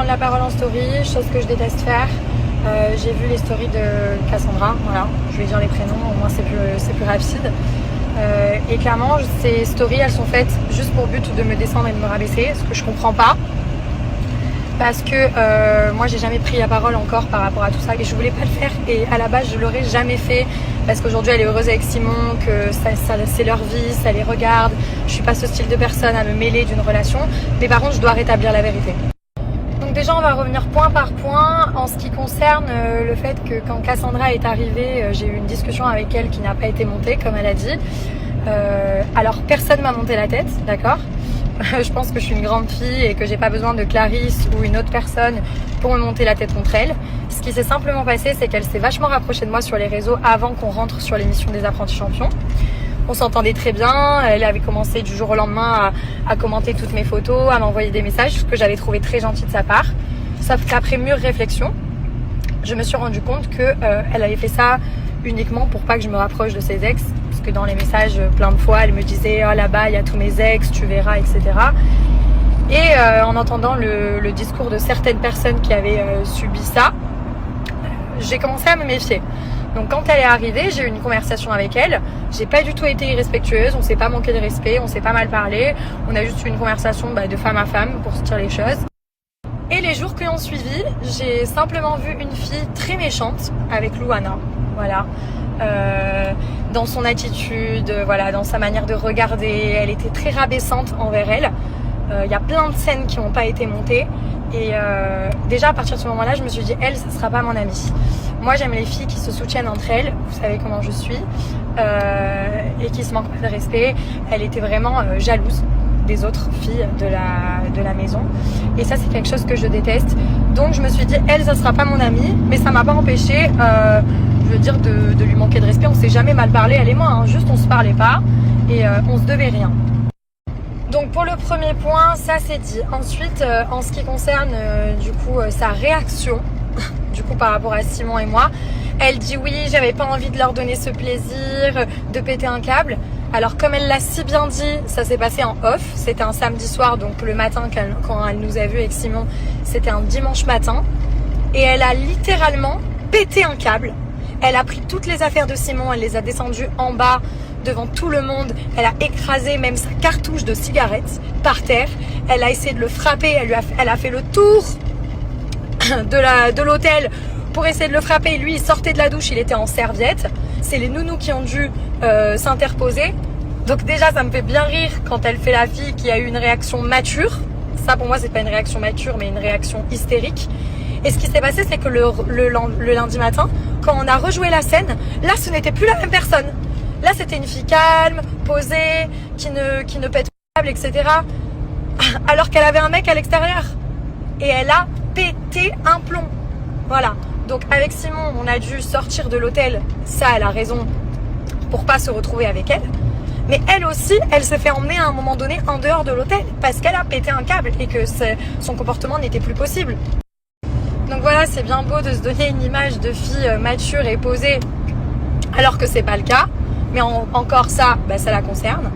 la parole en story, chose que je déteste faire. J'ai vu les stories de Cassandra, voilà, je vais dire les prénoms, au moins c'est plus rapide. Et clairement, ces stories, elles sont faites juste pour but de me descendre et de me rabaisser, ce que je comprends pas. Parce que moi, j'ai jamais pris la parole encore par rapport à tout ça et je voulais pas le faire. Et à la base, je l'aurais jamais fait parce qu'aujourd'hui, elle est heureuse avec Simon, que ça c'est leur vie, ça les regarde. Je suis pas ce style de personne à me mêler d'une relation. Mais par contre, je dois rétablir la vérité. Donc déjà, on va revenir point par point en ce qui concerne le fait que quand Cassandra est arrivée, j'ai eu une discussion avec elle qui n'a pas été montée, comme elle a dit. Alors, personne m'a monté la tête, d'accord ? Je pense que je suis une grande fille et que j'ai pas besoin de Clarisse ou une autre personne pour me monter la tête contre elle. Ce qui s'est simplement passé, c'est qu'elle s'est vachement rapprochée de moi sur les réseaux avant qu'on rentre sur l'émission des apprentis champions. On s'entendait très bien, elle avait commencé du jour au lendemain à commenter toutes mes photos, à m'envoyer des messages, ce que j'avais trouvé très gentil de sa part. Sauf qu'après mûre réflexion, je me suis rendu compte qu'elle avait fait ça uniquement pour pas que je me rapproche de ses ex. Parce que dans les messages, plein de fois, elle me disait « Oh là-bas, il y a tous mes ex, tu verras, etc. » Et en entendant le discours de certaines personnes qui avaient subi ça, j'ai commencé à me méfier. Donc quand elle est arrivée, j'ai eu une conversation avec elle. J'ai pas du tout été irrespectueuse, on s'est pas manqué de respect, on s'est pas mal parlé. On a juste eu une conversation de femme à femme pour se dire les choses. Et les jours qui ont suivi, j'ai simplement vu une fille très méchante avec Louana. Voilà. Dans son attitude, voilà, dans sa manière de regarder, elle était très rabaissante envers elle. Il y a plein de scènes qui n'ont pas été montées et déjà à partir de ce moment-là, je me suis dit elle, ça sera pas mon amie. Moi, j'aime les filles qui se soutiennent entre elles. Vous savez comment je suis et qui se manquent pas de respect. Elle était vraiment jalouse des autres filles de la maison et ça, c'est quelque chose que je déteste. Donc, je me suis dit elle, ça sera pas mon amie, mais ça m'a pas empêché. Je veux dire de lui manquer de respect, on s'est jamais mal parlé elle et moi, hein. Juste on se parlait pas et on se devait rien. Donc pour le premier point, ça c'est dit. Ensuite, en ce qui concerne sa réaction, du coup par rapport à Simon et moi, elle dit oui, j'avais pas envie de leur donner ce plaisir, de péter un câble. Alors comme elle l'a si bien dit, ça s'est passé en off, c'était un samedi soir, donc le matin quand elle nous a vus avec Simon, c'était un dimanche matin. Et elle a littéralement pété un câble. Elle a pris toutes les affaires de Simon, elle les a descendues en bas devant tout le monde. Elle a écrasé même sa cartouche de cigarette par terre. Elle a essayé de le frapper, elle a fait le tour de l'hôtel pour essayer de le frapper. Lui, il sortait de la douche, il était en serviette. C'est les nounous qui ont dû s'interposer. Donc déjà, ça me fait bien rire quand elle fait la fille qui a eu une réaction mature. Ça, pour moi, c'est pas une réaction mature, mais une réaction hystérique. Et ce qui s'est passé, c'est que le lundi matin, quand on a rejoué la scène, là, ce n'était plus la même personne. Là, c'était une fille calme, posée, qui ne pète pas, etc. Alors qu'elle avait un mec à l'extérieur. Et elle a pété un plomb. Voilà. Donc, avec Simon, on a dû sortir de l'hôtel. Ça, elle a raison, pour pas se retrouver avec elle. Mais elle aussi, elle s'est fait emmener à un moment donné en dehors de l'hôtel parce qu'elle a pété un câble et que son comportement n'était plus possible. Donc voilà, c'est bien beau de se donner une image de fille mature et posée alors que c'est pas le cas. Mais encore ça, ça la concerne.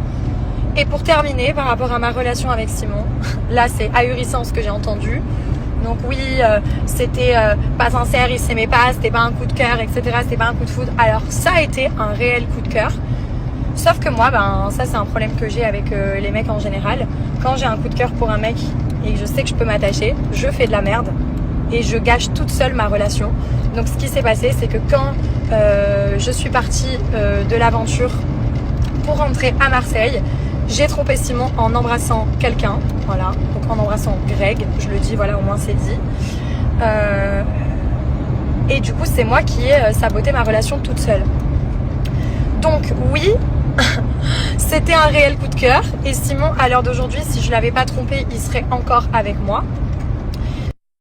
Et pour terminer, par rapport à ma relation avec Simon, là c'est ahurissant ce que j'ai entendu. Donc oui, c'était pas sincère, il s'aimait pas, c'était pas un coup de cœur, etc. C'était pas un coup de foudre. Alors ça a été un réel coup de cœur. Sauf que moi, ça c'est un problème que j'ai avec les mecs en général. Quand j'ai un coup de cœur pour un mec et que je sais que je peux m'attacher, je fais de la merde. Et je gâche toute seule ma relation. Donc ce qui s'est passé, c'est que quand je suis partie de l'aventure pour rentrer à Marseille, j'ai trompé Simon en embrassant quelqu'un. Voilà, donc en embrassant Greg, je le dis, voilà, au moins c'est dit. Et du coup, c'est moi qui ai saboté ma relation toute seule. Donc oui, c'était un réel coup de cœur. Et Simon, à l'heure d'aujourd'hui, si je ne l'avais pas trompé, il serait encore avec moi.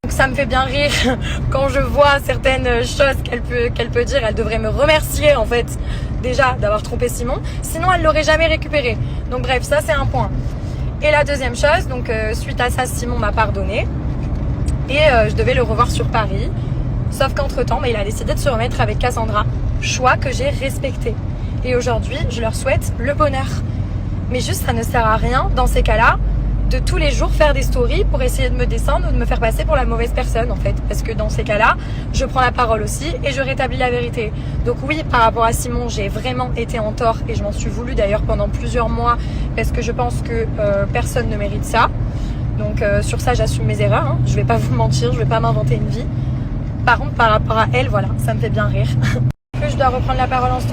Ça me fait bien rire quand je vois certaines choses qu'elle peut dire. Elle devrait me remercier en fait déjà d'avoir trompé Simon. Sinon elle l'aurait jamais récupéré. Donc bref, ça c'est un point. Et la deuxième chose, donc suite à ça, Simon m'a pardonné. Et je devais le revoir sur Paris. Sauf qu'entre temps, il a décidé de se remettre avec Cassandra. Choix que j'ai respecté. Et aujourd'hui, je leur souhaite le bonheur. Mais juste, ça ne sert à rien dans ces cas-là de tous les jours faire des stories pour essayer de me descendre ou de me faire passer pour la mauvaise personne en fait. Parce que dans ces cas-là, je prends la parole aussi et je rétablis la vérité. Donc oui, par rapport à Simon, j'ai vraiment été en tort et je m'en suis voulu d'ailleurs pendant plusieurs mois parce que je pense que personne ne mérite ça. Donc sur ça, j'assume mes erreurs. Hein. Je vais pas vous mentir, je vais pas m'inventer une vie. Par contre, par rapport à elle, voilà, ça me fait bien rire. Je dois reprendre la parole en story.